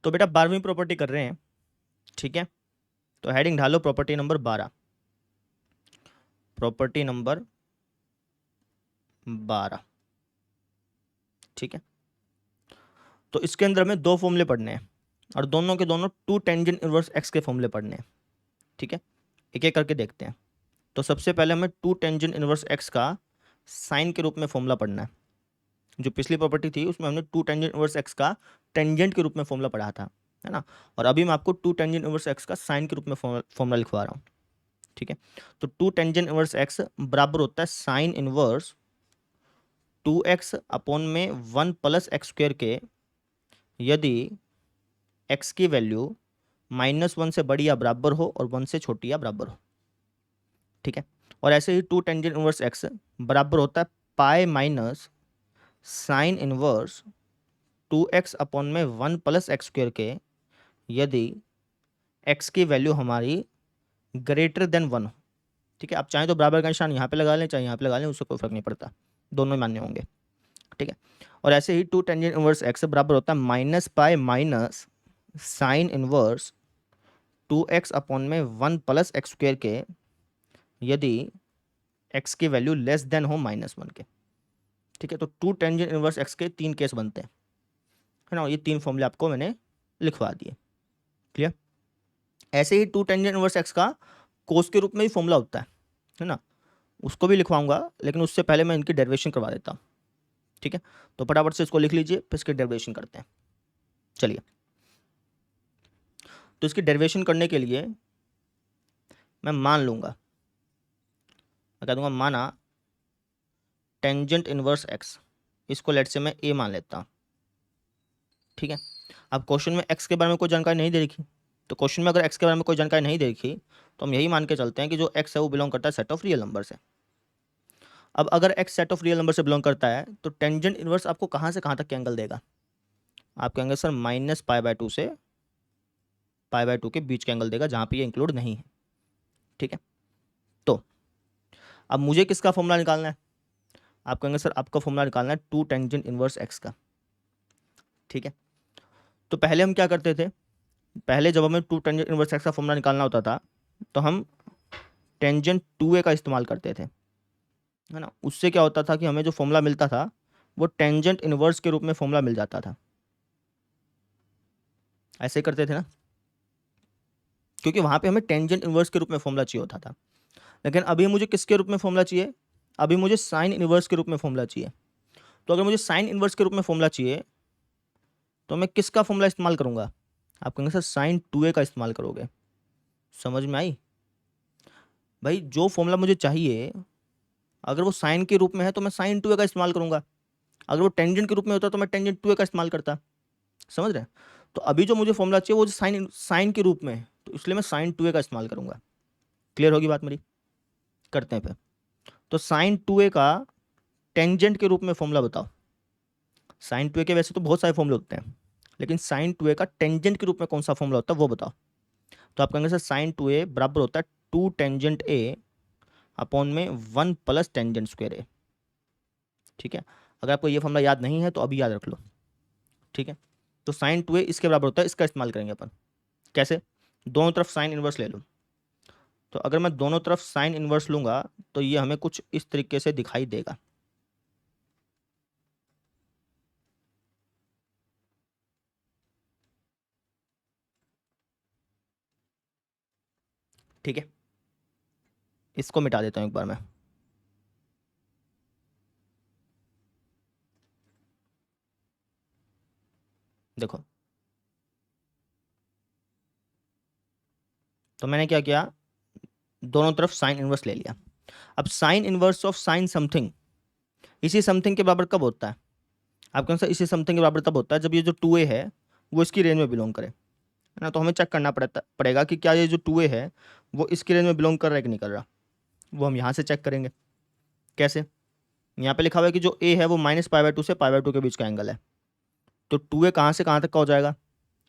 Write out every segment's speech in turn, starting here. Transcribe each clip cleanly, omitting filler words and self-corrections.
तो बेटा 12वीं प्रॉपर्टी कर रहे हैं, ठीक है। तो heading ढालो property number 12। Property number 12, ठीक है। तो इसके अंदर हमें दो फॉर्मूले पढ़ने हैं और दोनों के दोनों टू टेंजेंट इनवर्स एक्स के फॉर्मूले पढ़ने हैं, ठीक है। एक एक करके देखते हैं। तो सबसे पहले हमें टू टेंजेंट इनवर्स एक्स का साइन के रूप में फॉर्मूला पढ़ना है। जो पिछली प्रॉपर्टी थी उसमें हमने टू टेंजेंट इनवर्स एक्स का टेंजेंट के रूप में फॉर्मूला पढ़ा था, है ना। और अभी मैं आपको टू टेंजेंट इनवर्स एक्स का साइन के रूप में फॉर्मूला लिखवा रहा हूँ, ठीक है। तो टू टेंजेंट इनवर्स एक्स बराबर होता है साइन इनवर्स 2x अपॉन में 1 प्लस एक्स स्क्वायर के, यदि x की वैल्यू -1 से बड़ी या बराबर हो और 1 से छोटी या बराबर हो, ठीक है। और ऐसे ही टू टेंजेंट इनवर्स एक्स बराबर होता है pi minus sine inverse 2x upon में 1 प्लस एक्स स्क्वायर के, यदि x की वैल्यू हमारी ग्रेटर देन 1 हो, ठीक है। आप चाहें तो बराबर का निशान यहाँ पे लगा लें, चाहे यहाँ पे लगा लें, उससे कोई फर्क नहीं पड़ता, दोनों ही मान्य होंगे, ठीक है। और ऐसे ही टू टेंजेंट इनवर्स एक्स बराबर होता है minus pi minus sine inverse 2x upon में 1 प्लस एक्स स्क्वायर के, यदि x की वैल्यू लेस देन हो -1 के, ठीक है। तो टू टेंजेंट इनवर्स एक्स के तीन केस बनते हैं, है ना। ये तीन फॉर्मूले आपको मैंने लिखवा दिए, क्लियर। ऐसे ही टू टेंजेंट इनवर्स एक्स का कोस के रूप में भी फॉर्मूला होता है ना। उसको भी लिखवाऊंगा, लेकिन उससे पहले मैं इनकी डेरिवेशन करवा देता हूँ, ठीक है। तो फटाफट से इसको लिख लीजिए, फिर इसकी डेरिवेशन करते हैं। चलिए, तो इसकी डेरिवेशन करने के लिए मैं मान लूंगा, मैं कह दूंगा माना टेंजेंट इनवर्स एक्स, इसको लेट से मैं ए मान लेता हूँ, ठीक है। अब क्वेश्चन में एक्स के बारे में कोई जानकारी नहीं दे रखी, तो क्वेश्चन में अगर एक्स के बारे में कोई जानकारी नहीं दे रखी तो हम यही मान के चलते हैं कि जो एक्स है वो बिलोंग करता है सेट ऑफ रियल नंबर से। अब अगर x set of real number से बिलोंग करता है तो टेंजेंट इनवर्स आपको कहाँ से कहाँ तक के एंगल देगा। आप कहेंगे सर -π/2 से π/2 के बीच का एंगल देगा, जहाँ पे ये इंक्लूड नहीं है, ठीक है। तो अब मुझे किसका फॉर्मूला निकालना है। आप कहेंगे सर आपका फॉर्मूला निकालना है टू टेंजेंट इनवर्स एक्स का, ठीक है। तो पहले हम क्या करते थे, पहले जब हमें टू टेंजेंट इनवर्स एक्स का फॉर्मूला निकालना होता था तो हम टेंजेंट 2a का इस्तेमाल करते थे, है ना। उससे क्या होता था कि हमें जो फॉर्मूला मिलता था वो टेंजेंट इनवर्स के रूप में फॉर्मूला मिल जाता था। ऐसे ही करते थे ना, क्योंकि वहाँ पे हमें टेंजेंट इनवर्स के रूप में फॉर्मूला चाहिए होता था। लेकिन अभी मुझे किसके रूप में फॉर्मूला चाहिए, अभी मुझे साइन इनवर्स के रूप में फॉर्मूला चाहिए। तो अगर मुझे साइन इनवर्स के रूप में फॉर्मूला चाहिए तो मैं किसका फॉर्मूला इस्तेमाल करूंगा। आप कहेंगे सर साइन 2a का इस्तेमाल करोगे। समझ में आई भाई। जो फॉर्मूला मुझे चाहिए अगर वो साइन के रूप में है तो मैं साइन 2a का इस्तेमाल करूंगा, अगर वो टेंजेंट के रूप में होता तो मैं टेंजेंट 2a का इस्तेमाल करता। समझ रहे हैं। तो अभी जो मुझे फॉर्मूला चाहिए वो साइन साइन के रूप में है, तो इसलिए मैं साइन 2a का इस्तेमाल करूंगा। क्लियर होगी बात मेरी। करते हैं फिर। तो साइन 2a का टेंजेंट के रूप में फॉर्मूला बताओ। साइन 2a के वैसे तो बहुत सारे फॉर्मूले होते हैं, लेकिन साइन 2a का टेंजेंट के रूप में कौन सा फॉर्मूला होता है वो बताओ। तो आप कहेंगे सर साइन 2a बराबर होता है टू टेंजेंट ए अपॉन में 1 प्लस टेंजेंट स्क्वायर ए, ठीक है। अगर आपको ये फॉर्मूला याद नहीं है तो अभी याद रख लो, ठीक है। तो साइन 2a इसके बराबर होता है, इसका इस्तेमाल करेंगे अपन। कैसे, दोनों तरफ साइन इनवर्स ले लो। तो अगर मैं दोनों तरफ साइन इनवर्स लूंगा तो ये हमें कुछ इस तरीके से दिखाई देगा। ठीक है, इसको मिटा देता हूं एक बार मैं। देखो, तो मैंने क्या किया, दोनों तरफ साइन इनवर्स ले लिया। अब sine inverse of sine something इसी समथिंग के बराबर कब होता है। आप कौन सा इसी समथिंग के बराबर तब होता है जब ये जो 2a है वो इसकी रेंज में बिलोंग करे, है ना। तो हमें चेक करना पड़ेगा कि क्या ये जो 2a है वो इसकी रेंज में बिलोंग कर रहा है कि नहीं कर रहा। वो हम यहाँ से चेक करेंगे। कैसे, यहाँ पे लिखा हुआ है कि जो a है वो -π/2 से π/2 के बीच का एंगल है। तो 2a कहाँ से कहाँ तक का हो जाएगा।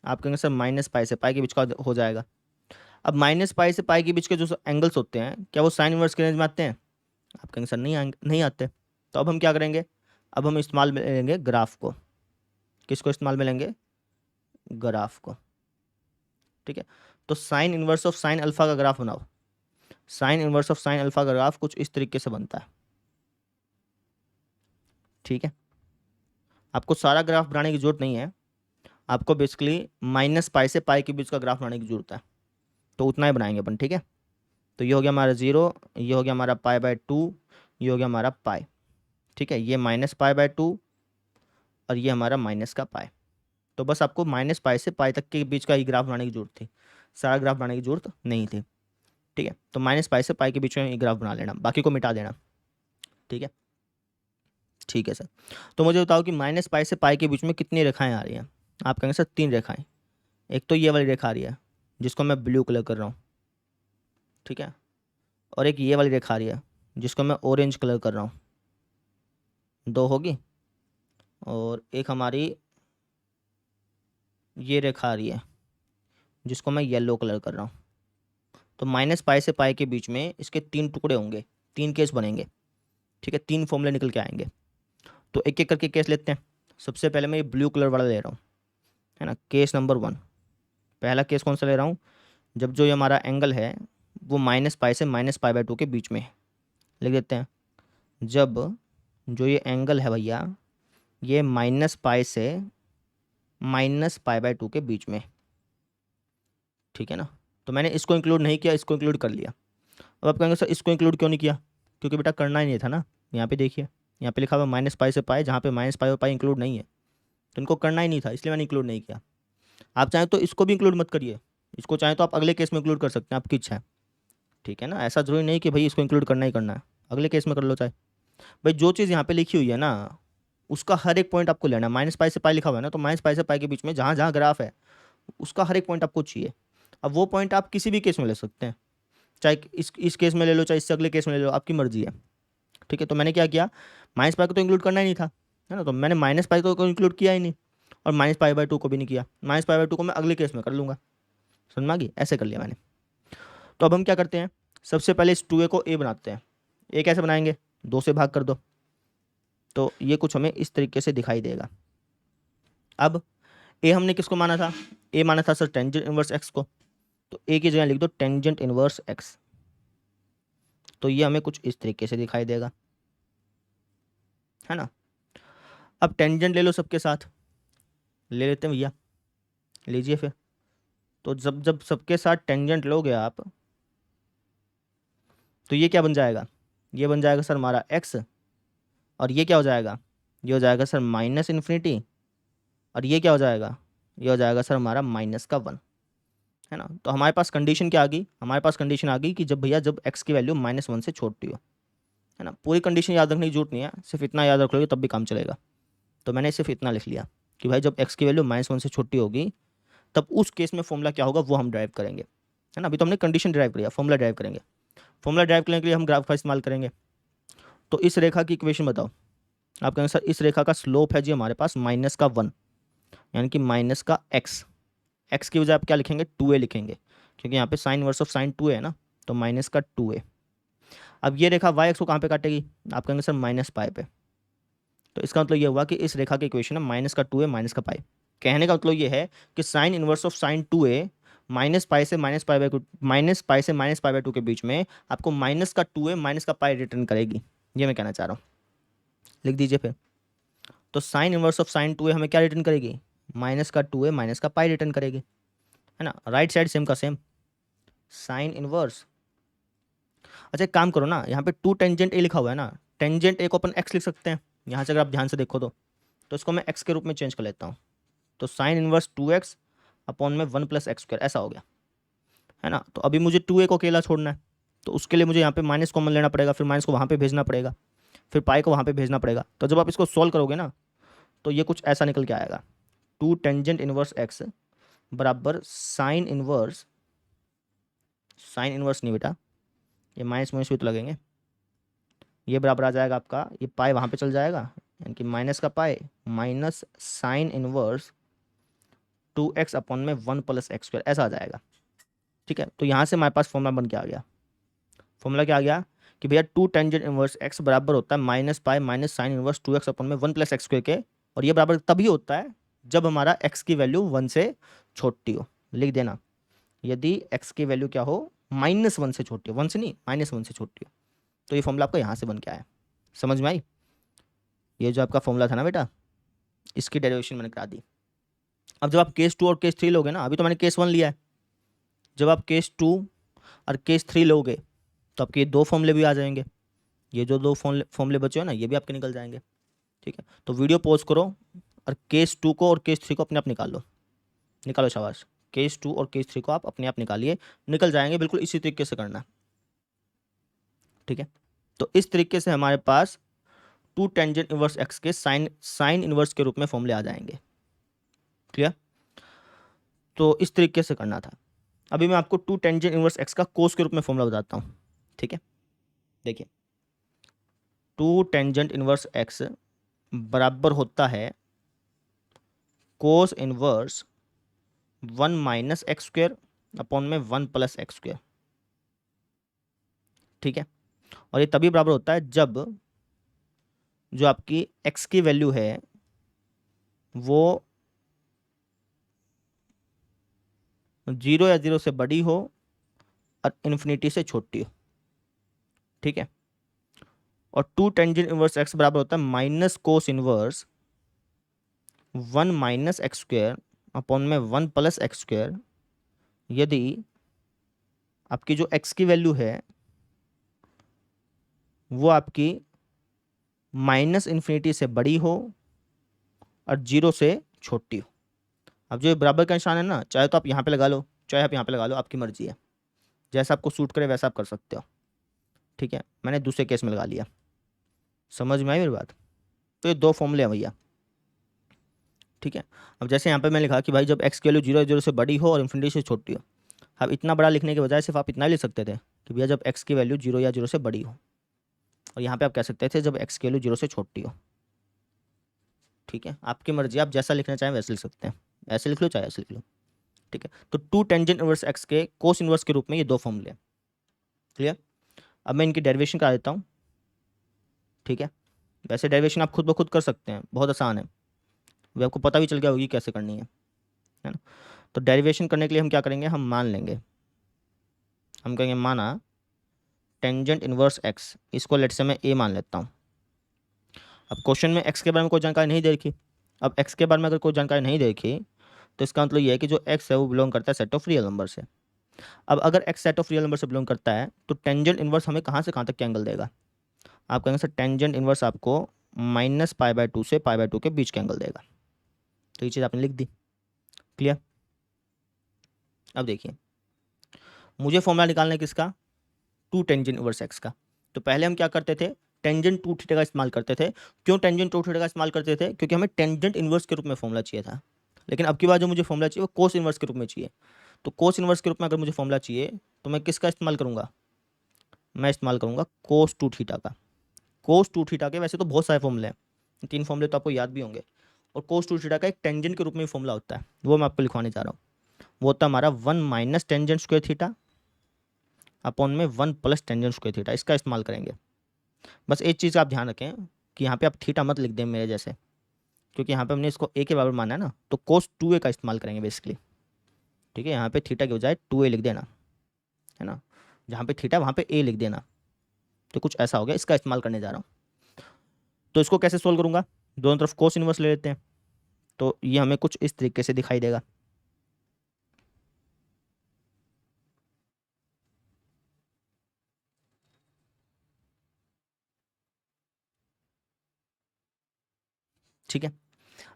आप कहेंगे सर -π से π के बीच का हो जाएगा। अब -π से π के बीच के जो एंगल्स होते हैं क्या वो साइन इनवर्स के रेंज में आते हैं। आप कहेंगे सर नहीं आते। तो अब हम क्या करेंगे, अब हम इस्तेमाल में लेंगे ग्राफ को। किसको इस्तेमाल में लेंगे, ग्राफ को। ठीक है, तो sine inverse of sine alpha का ग्राफ बनाओ। Sine inverse of sine alpha का ग्राफ कुछ इस तरीके से बनता है। ठीक है, आपको सारा ग्राफ बनाने की जरूरत नहीं है, आपको बेसिकली माइनस पाई से पाई के बीच का ग्राफ बनाने की जरूरत है, तो उतना ही बनाएंगे अपन। ठीक है, तो ये हो गया हमारा 0, ये हो गया हमारा π/2, ये हो गया हमारा पाई। ठीक है, ये माइनस π/2 और ये हमारा माइनस का पाई। तो बस आपको माइनस पाई से पाई तक के बीच का ही ग्राफ बनाने की जरूरत थी, सारा ग्राफ बनाने की जरूरत नहीं थी। ठीक है, तो माइनस पाई से पाई के बीच में ये ग्राफ बना लेना, बाकी को मिटा देना। ठीक है, ठीक है सर। तो मुझे बताओ कि माइनस पाई से पाई के बीच में कितनी रेखाएं आ रही हैं। आप कहेंगे सर 3 रेखाएं। एक तो ये वाली रेखा आ रही है जिसको मैं ब्लू कलर कर रहा हूँ। ठीक है, और एक ये वाली रेखा आ रही है जिसको मैं ऑरेंज कलर कर रहा हूँ, 2 होगी। और एक हमारी ये रेखा आ रही है जिसको मैं येलो कलर कर रहा हूँ। तो माइनस पाई से पाई के बीच में इसके 3 टुकड़े होंगे, 3 केस बनेंगे। ठीक है, 3 फॉर्मूले निकल के आएंगे। तो एक एक करके केस लेते हैं। सबसे पहले मैं ये ब्लू कलर वाला ले रहा हूँ, है ना। केस नंबर 1, पहला केस कौन सा ले रहा हूँ, जब जो ये हमारा एंगल है वो माइनस पाई से माइनस π/2 के बीच में है। लिख देते हैं, जब जो ये एंगल है भैया ये माइनस पाई से माइनस π/2 के बीच में। ठीक है ना, तो मैंने इसको इंक्लूड नहीं किया, इसको इंक्लूड कर लिया। अब आप कहेंगे सर इसको इंक्लूड क्यों नहीं किया, क्योंकि बेटा करना ही नहीं था ना। यहाँ पे देखिए, यहाँ पे लिखा हुआ माइनस पाई से पाई, जहाँ पे माइनस पाई और पाई इंक्लूड नहीं है, तो इनको करना ही नहीं था, इसलिए मैंने इंक्लूड नहीं किया। आप चाहें तो इसको भी इंक्लूड मत करिए, इसको चाहें तो आप अगले केस में इंक्लूड कर सकते हैं, आपकी इच्छा है। ठीक है ना, ऐसा जरूरी नहीं कि भाई इसको इंक्लूड करना ही करना है, अगले केस में कर लो चाहे। भाई जो चीज़ यहाँ पे लिखी हुई है ना उसका हर एक पॉइंट आपको लेना है। माइनस पाई से पाई लिखा हुआ है ना, तो माइनस पाई से पाई के बीच में जहाँ जहाँ ग्राफ है उसका हर एक पॉइंट आपको चाहिए। अब वो पॉइंट आप किसी भी केस में ले सकते हैं, चाहे इस केस में ले लो, चाहे इससे अगले केस में ले लो, आपकी मर्जी है। ठीक है, तो मैंने क्या किया, माइनस पाई को तो इंक्लूड करना ही नहीं था, है ना, तो मैंने माइनस पाई को इंक्लूड किया ही नहीं, और माइनस π/2 को भी नहीं किया। माइनस π/2 को मैं अगले केस में कर लूँगा, समझ में आ गई, ऐसे कर लिया मैंने। तो अब हम क्या करते हैं, सबसे पहले इस 2a को a बनाते हैं। a कैसे बनाएंगे, 2 से भाग कर दो, तो ये कुछ हमें इस तरीके से दिखाई देगा। अब a हमने किसको माना था, a माना था सर टेंजेंट इनवर्स x को, तो a की जगह लिख दो टेंजेंट इनवर्स x। तो ये हमें कुछ इस तरीके से दिखाई देगा, है ना। अब टेंजेंट ले लो सबके साथ, ले लेते हैं भैया, लीजिए फिर। तो जब जब सबके साथ टेंजेंट लोगे आप, तो ये क्या बन जाएगा, ये बन जाएगा सर हमारा x, और ये क्या हो जाएगा, ये हो जाएगा सर माइनस इन्फिनिटी, और ये क्या हो जाएगा, ये हो जाएगा सर हमारा माइनस का 1, है ना। तो हमारे पास कंडीशन क्या आ गई, हमारे पास कंडीशन आ गई कि जब भैया जब x की वैल्यू -1 से छोटी हो, है ना। पूरी कंडीशन याद रखने की जरूरत नहीं है, सिर्फ इतना याद रख लोगे तब भी काम चलेगा। तो मैंने सिर्फ इतना लिख लिया कि भाई जब x की वैल्यू -1 से छोटी होगी तब उस केस में फॉर्मूला क्या होगा वो हम ड्राइव करेंगे, है ना। अभी तो हमने कंडीशन ड्राइव किया, फॉर्मूला ड्राइव करेंगे। फॉर्मूला ड्राइव करने के लिए हम ग्राफ का इस्तेमाल करेंगे। तो इस रेखा की इक्वेशन बताओ। आप कहेंगे सर इस रेखा का स्लोप है जी हमारे पास -1, यानी कि माइनस का x की वजह आप क्या लिखेंगे, 2a लिखेंगे, क्योंकि यहाँ पे sine inverse of sine 2a है ना, तो माइनस का 2a। अब ये रेखा y एक्स को कहाँ पे काटेगी, आप कहेंगे सर माइनस पाई पे। तो इसका मतलब ये हुआ कि इस रेखा की इक्वेशन है माइनस का 2a माइनस का पाई। कहने का मतलब ये है कि sine inverse of sine 2a minus pi से माइनस पाई बाई 2 के बीच में आपको माइनस का 2a माइनस का पाई रिटर्न करेगी, ये मैं कहना चाह रहा हूँ। लिख दीजिए फिर। तो sine inverse of sine 2a हमें क्या रिटर्न करेगी, माइनस का 2a माइनस का पाई रिटर्न करेगी, है ना। राइट साइड सेम का सेम, साइन इनवर्स। अच्छा एक काम करो ना, यहाँ पे 2 टेंजेंट a लिखा हुआ है ना, टेंजेंट a को अपन x लिख सकते हैं यहाँ से, अगर आप ध्यान से देखो तो इसको मैं x के रूप में चेंज कर लेता हूँ। तो साइन इनवर्स 2x अपॉन में 1 + x² ऐसा हो गया, है ना। तो अभी मुझे 2a को अकेला छोड़ना है, तो उसके लिए मुझे यहाँ पे माइनस कॉमन लेना पड़ेगा, फिर माइनस को वहाँ पे भेजना पड़ेगा, फिर पाई को वहाँ पे भेजना पड़ेगा। तो जब आप इसको सॉल्व करोगे ना तो ये कुछ ऐसा निकल के आएगा, 2 टेंजेंट इनवर्स x बराबर साइन इनवर्स नहीं बेटा, ये माइनस माइनस भी तो लगेंगे, ये बराबर आ जाएगा आपका, ये पाई वहाँ पे चल जाएगा, यानी कि माइनस का pi minus sine inverse 2x upon में 1 + x², ऐसा आ जाएगा। ठीक है, तो यहाँ से हमारे पास फॉर्मूला बन के आ गया। फॉर्मूला क्या आ गया कि भैया 2 टेंजेंट इनवर्स x बराबर होता है minus pi minus sine inverse 2x upon में 1 + x² के, और ये बराबर तभी होता है जब हमारा x की वैल्यू 1 से छोटी हो। लिख देना, यदि x की वैल्यू क्या हो, -1 से छोटी हो, 1 से नहीं, -1 से छोटी हो, तो ये फॉर्मूला आपका यहाँ से बन के आया। समझ में आई? ये जो आपका फॉर्मूला था ना बेटा, इसकी डेरिवेशन मैंने करा दी। अब जब आप केस 2 और केस 3 लोगे ना, अभी तो मैंने केस 1 लिया है, जब आप केस 2 और केस 3 लोगे तो आपके ये दो फॉर्मूले भी आ जाएंगे। ये जो दो फॉर्मूले बचे हो ना, ये भी आपके निकल जाएंगे। ठीक है, तो वीडियो पॉज करो और केस 2 को और केस 3 को अपने आप निकाल लो। निकालो, शाबाश। केस 2 और केस 3 को आप अपने आप निकालिए, निकल जाएंगे। बिल्कुल इसी तरीके से करना। ठीक है, तो इस तरीके से हमारे पास 2 टेंजेंट इनवर्स एक्स के साइन इनवर्स के रूप में फॉर्मूले आ जाएंगे। क्लियर? तो इस तरीके से करना था। अभी मैं आपको 2 टेंजेंट इनवर्स एक्स का कोस के रूप में फॉर्मूला बताता हूँ। ठीक है, देखिए 2 टेंजेंट इनवर्स एक्स बराबर होता है cos inverse 1 minus x square upon में 1 प्लस एक्स स्क्वायर। ठीक है, और ये तभी बराबर होता है जब जो आपकी एक्स की वैल्यू है वो 0 या 0 से बड़ी हो और इन्फिनिटी से छोटी हो। ठीक है, और 2 टेंजेंट इनवर्स एक्स बराबर होता है minus cos inverse 1 minus x square upon में 1 प्लस एक्स स्क्वायर, यदि आपकी जो एक्स की वैल्यू है वो आपकी माइनस इन्फिनिटी से बड़ी हो और 0 से छोटी हो। अब जो ये बराबर का निशान है ना, चाहे तो आप यहाँ पे लगा लो, चाहे आप यहाँ पे लगा लो, आपकी मर्जी है, जैसा आपको सूट करे वैसा आप कर सकते हो। ठीक है, मैंने दूसरे केस में लगा लिया। समझ में आई मेरी बात? तो ये दो फॉर्मूले हैं भैया। ठीक है, अब जैसे यहाँ पे मैं लिखा कि भाई जब एक्स की वैल्यू 0 से बड़ी हो और इन्फिनिटी से छोटी हो। अब इतना बड़ा लिखने के बजाय सिर्फ आप इतना ही लिख सकते थे कि भैया जब एक्स की वैल्यू 0 से बड़ी हो, और यहाँ पे आप कह सकते थे जब एक्स की वैल्यू 0 से छोटी हो। ठीक है, आपकी मर्जी, आप जैसा लिखना चाहें वैसे लिख सकते हैं, ऐसे लिख लो चाहे ऐसे लिख लो। ठीक है, तो 2 टेंजेंट इनवर्स एक्स के कोस इनवर्स के रूप में ये दो फॉर्मूले। क्लियर? अब मैं इनकी डेरिवेशन करा देता हूँ। ठीक है, वैसे डेरिवेशन आप खुद ब खुद कर सकते हैं, बहुत आसान है, वो आपको पता भी चल गया होगी कैसे करनी है ना? तो डेरिवेशन करने के लिए हम क्या करेंगे, हम मान लेंगे, हम कहेंगे माना टेंजेंट इनवर्स एक्स, इसको लेट से मैं ए मान लेता हूँ। अब क्वेश्चन में एक्स के बारे में कोई जानकारी नहीं दे रखी। अब एक्स के बारे में अगर कोई जानकारी नहीं दे रखी तो इसका मतलब ये है कि जो एक्स है वो बिलोंग करता है सेट ऑफ रियल नंबर से। अब अगर x set of real number से बिलोंग करता है तो टेंजेंट इनवर्स हमें कहाँ से कहाँ तक के एंगल देगा? आप कहेंगे सर टेंजेंट इनवर्स आपको -π/2 से π/2 के बीच के एंगल देगा। तो ये चीज़ आपने लिख दी। क्लियर? अब देखिए, मुझे फॉर्मूला निकालना है किसका? 2 टेंजेंट इनवर्स एक्स का। तो पहले हम क्या करते थे, टेंजेंट 2 थीटा का इस्तेमाल करते थे। क्यों टेंजेंट 2 थीटा का इस्तेमाल करते थे? क्योंकि हमें टेंजेंट इनवर्स के रूप में फॉर्मूला चाहिए था। लेकिन अब की बार जो मुझे फॉर्मूला चाहिए वो कोस इनवर्स के रूप में चाहिए। तो कोस इनवर्स के रूप में अगर मुझे फॉर्मूला चाहिए तो मैं किसका इस्तेमाल करूँगा? मैं इस्तेमाल करूँगा कोस 2 थीटा का। कोस 2 थीटा के वैसे तो बहुत सारे फॉर्मूले हैं, 3 फॉर्मूले तो आपको याद भी होंगे। और कोस 2 थीटा का एक टेंजेंट के रूप में फॉर्मूला होता है, वो मैं आपको लिखवाने जा रहा हूँ। वो होता है हमारा 1 minus tangent square theta upon में 1 प्लस टेंजेंट स्क्वायर थीटा। इसका इस्तेमाल करेंगे। बस एक चीज़ आप ध्यान रखें कि यहाँ पे आप थीटा मत लिख दें मेरे जैसे, क्योंकि यहाँ पे हमने इसको ए के बराबर माना है ना, तो कोस 2a का इस्तेमाल करेंगे बेसिकली। ठीक है, यहाँ पे थीटा के बजाय 2a लिख देना, है ना? जहाँ पे थीटा वहाँ पे a लिख देना। तो कुछ ऐसा हो गया, इसका इस्तेमाल करने जा रहा हूँ। तो इसको कैसे सोल्व करूँगा? दोनों तरफ कोस इनवर्स ले लेते हैं, तो ये हमें कुछ इस तरीके से दिखाई देगा। ठीक है,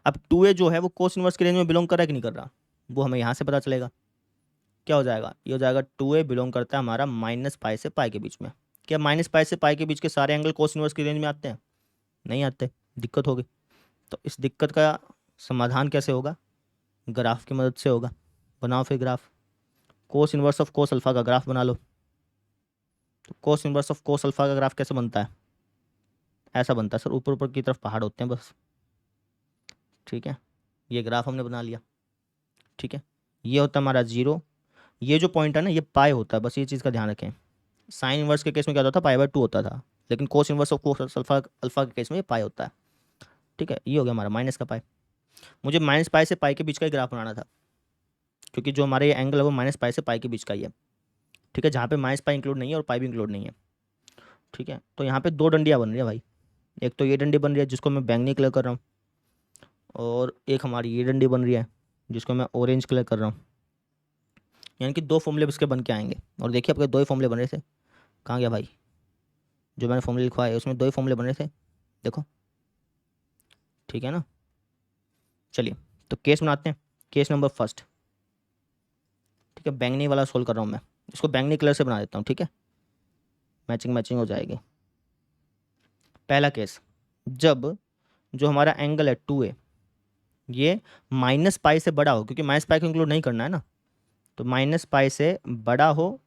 अब 2a जो है वो कोस इनवर्स के रेंज में बिलोंग कर रहा है कि नहीं कर रहा, वो हमें यहाँ से पता चलेगा। क्या हो जाएगा? ये हो जाएगा 2a बिलोंग करता है हमारा -π से π के बीच में। क्या -π से π के बीच के सारे एंगल कोस इनवर्स की रेंज में आते हैं? नहीं आते, दिक्कत होगी। तो इस दिक्कत का समाधान कैसे होगा? ग्राफ की मदद से होगा। बनाओ फिर graph. Cos inverse of cos alpha का ग्राफ बना लो। तो cos inverse of cos alpha का ग्राफ कैसे बनता है? ऐसा बनता है सर, ऊपर ऊपर की तरफ पहाड़ होते हैं बस। ठीक है, ये ग्राफ हमने बना लिया। ठीक है, ये होता है हमारा 0। ये जो पॉइंट है ना, ये पाई होता है, बस ये चीज़ का ध्यान रखें। साइन इनवर्स के केस में क्या होता था, π/2 होता था, लेकिन cos inverse of cos alpha alpha के केस में ये पाई होता है। ठीक है, ये हो गया हमारा माइनस का पाई। मुझे माइनस पाई से पाई के बीच का ही ग्राफ बनाना था, क्योंकि जो हमारे ये एंगल है वो माइनस पाई से पाई के बीच का ही है। ठीक है, जहाँ पे माइनस पाई इंक्लूड नहीं है और पाई भी इंक्लूड नहीं है। ठीक है, तो यहाँ पे दो डंडियाँ बन रही है भाई। एक तो ये डंडी बन रही है जिसको मैं बैंगनी कलर कर रहा हूँ, और एक हमारी ये डंडी बन रही है जिसको मैं ऑरेंज कलर कर रहा हूँ। यानी कि दो फॉर्मूले इसके बन के आएंगे। और देखिए आपके दो ही फॉर्मूले बन रहे थे, कहाँ गया भाई? जो मैंने फॉर्मूले लिखवाए है उसमें दो ही फॉर्मूले बन रहे थे, देखो। ठीक है ना? चलिए तो केस बनाते हैं, केस नंबर फर्स्ट। ठीक है, बैंगनी वाला सोल्व कर रहा हूँ मैं, इसको बैंगनी कलर से बना देता हूँ। ठीक है, मैचिंग मैचिंग हो जाएगी। पहला केस, जब जो हमारा एंगल है 2A ये माइनस पाई से बड़ा हो, क्योंकि माइनस पाई को इंक्लूड नहीं करना है ना, तो माइनस पाई से बड़ा हो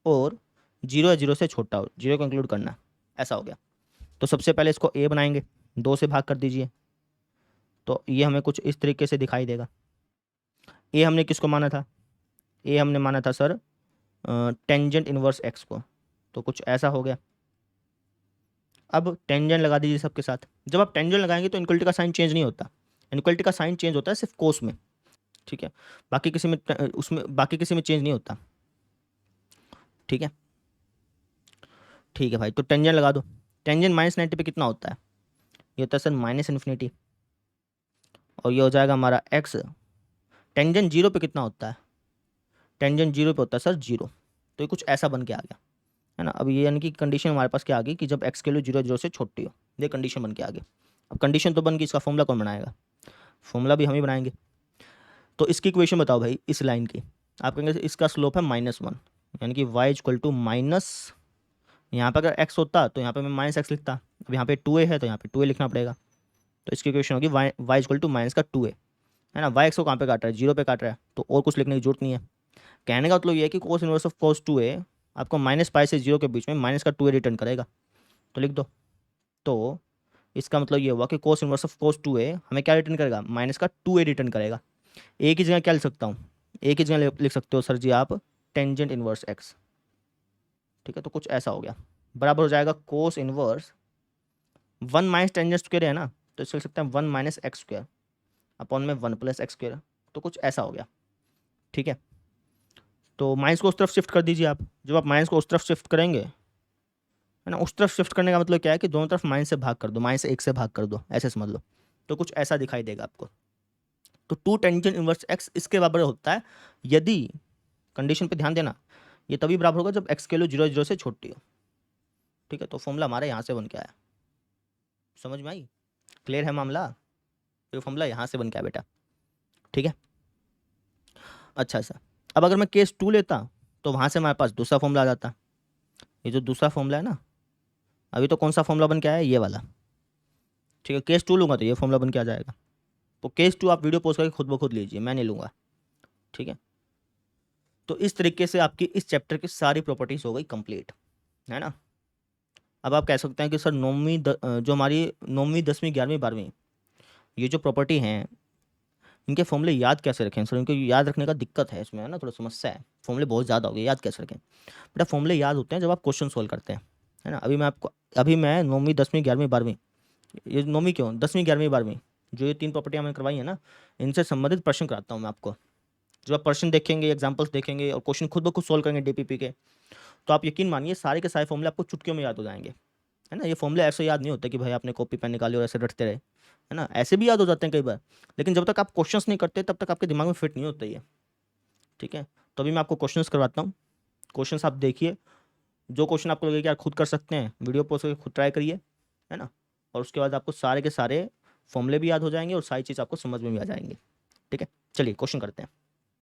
और जीरो या जीरो से छोटा हो, जीरो को इंक्लूड करना है, ऐसा हो गया। तो सबसे पहले इसको ए बनाएंगे, 2 से भाग कर दीजिए, तो ये हमें कुछ इस तरीके से दिखाई देगा। ए हमने किसको माना था? ए हमने माना था सर टेंजेंट इनवर्स एक्स को, तो कुछ ऐसा हो गया। अब टेंजेंट लगा दीजिए सबके साथ। जब आप टेंजेंट लगाएंगे तो इनक्वलिटी का साइन चेंज नहीं होता, इनक्वलिटी का साइन चेंज होता है सिर्फ कोस में। ठीक है, बाकी किसी में उसमें बाकी किसी में चेंज नहीं होता। ठीक है, ठीक है भाई, तो टेंजेंट लगा दो। टेंजेंट माइनस 90 पे कितना होता है? ये होता है सर माइनस इन्फिनिटी, और ये हो जाएगा हमारा एक्स। टेंजेंट जीरो पे कितना होता है? टेंजेंट जीरो पे होता है सर जीरो। तो ये कुछ ऐसा बन के आ गया है ना। अब ये यानी कि कंडीशन हमारे पास क्या आ गई कि जब एक्स की वैल्यू जीरो जीरो से छोटी हो, ये कंडीशन बन के आ गई। अब कंडीशन तो बन गई, इसका फॉर्मूला कौन बनाएगा? फॉर्मूला भी हम ही बनाएंगे। तो इसकी इक्वेशन बताओ भाई, इस लाइन की। आप कहेंगे इसका स्लोप है -1, यानी कि y इक्वल टू माइनस, यहाँ पर अगर x होता तो यहाँ पे मैं माइनस एक्स लिखता। अब यहाँ पे 2a है तो यहाँ पे 2a लिखना पड़ेगा। तो इसकी इक्वेशन होगी y इक्वल टू माइनस का 2a, है ना। y x को कहाँ पे काट रहा है? जीरो पे काट रहा है, तो और कुछ लिखने की जरूरत नहीं है। कहने का मतलब ये है कि cos inverse of cos 2a आपको माइनस पाई से जीरो के बीच में माइनस का 2a रिटर्न करेगा, तो लिख दो। तो इसका मतलब ये हुआ कि cos inverse of cos 2a हमें क्या रिटर्न करेगा? माइनस का 2a रिटर्न करेगा। एक ही जगह क्या लिख सकता हूँ? एक ही जगह लिख सकते हो सर जी आप टेंजेंट इनवर्स एक्स। ठीक है, तो कुछ ऐसा हो गया, बराबर हो जाएगा cos inverse 1 minus tangent square है ना, तो इसको लिख सकते हैं 1 माइनस एक्स स्क्वायर अपॉन में 1 प्लस एक्स स्क्वायर। तो कुछ ऐसा हो गया। ठीक है, तो माइनस को उस तरफ शिफ्ट कर दीजिए आप। जब आप माइनस को उस तरफ शिफ्ट करेंगे, है ना, उस तरफ शिफ्ट करने का मतलब क्या है कि दोनों तरफ माइनस से भाग कर दो, माइनस एक से भाग कर दो, ऐसे समझ लो। तो कुछ ऐसा दिखाई देगा आपको। तो 2 टेंजेंट इनवर्स एक्स इसके बराबर होता है यदि, कंडीशन पे ध्यान देना, ये तभी बराबर होगा जब एक्स की वैल्यू जीरो जीरो से छोटी हो। ठीक है, तो फॉर्मूला हमारा यहाँ से बन के आया। समझ में आई? क्लियर है मामला? तो फॉर्मूला यहाँ से बन के आया बेटा। ठीक है, अच्छा सर। अब अगर मैं केस 2 लेता तो वहाँ से हमारे पास दूसरा फॉर्मूला आ जाता। ये जो दूसरा फॉर्मूला है ना, अभी तो कौन सा फॉर्मूला बन के आया? ये वाला। ठीक है, केस 2 लूँगा तो ये फॉर्मूला बन के आ जाएगा। तो केस 2 आप वीडियो पोस्ट करके खुद ब खुद लीजिए, मैं नहीं लूँगा। ठीक है, तो इस तरीके से आपकी इस चैप्टर की सारी प्रॉपर्टीज़ हो गई कंप्लीट, है ना। अब आप कह सकते हैं कि सर जो हमारी 9वीं 10वीं 11वीं 12वीं ये जो प्रॉपर्टी हैं, इनके फॉर्मूले याद कैसे रखें सर? इनको याद रखने का दिक्कत है इसमें, है ना, थोड़ा समस्या है। फॉर्मूले बहुत ज़्यादा हो गए, याद कैसे रखें? बेटा फॉर्मूले याद होते हैं जब आप क्वेश्चन सोल्व करते हैं, है ना। अभी मैं 9वीं 10वीं 11वीं 12वीं, ये 9वीं क्यों, 10वीं 11वीं 12वीं, जो ये 3 प्रॉपर्टियाँ मैंने करवाई है ना, इनसे संबंधित प्रश्न कराता हूँ मैं आपको। जब आप प्रश्न देखेंगे, एग्जाम्पल्स देखेंगे और क्वेश्चन खुद ब खुद सोल्व करेंगे डीपीपी के, तो आप यकीन मानिए सारे के सारे फॉर्मूले आपको चुटकियों में याद हो जाएंगे, है ना। ये फॉर्मूले ऐसे याद नहीं होते कि भाई आपने कॉपी पेन निकाली और ऐसे रटते रहे, है ना। ऐसे भी याद हो जाते हैं कई बार, लेकिन जब तक आप क्वेश्चंस नहीं करते तब तक आपके दिमाग में फिट नहीं होता ये। ठीक है, तो अभी मैं आपको क्वेश्चंस करवाता हूँ। क्वेश्चंस आप देखिए, जो क्वेश्चन आपको लगे कि यार खुद कर सकते हैं, वीडियो पोस्ट करके खुद ट्राई करिए, है ना। और उसके बाद आपको सारे के सारे फॉर्मूले भी याद हो जाएंगे और सारी चीज़ आपको समझ में भी आ जाएंगे। ठीक है, चलिए क्वेश्चन करते हैं।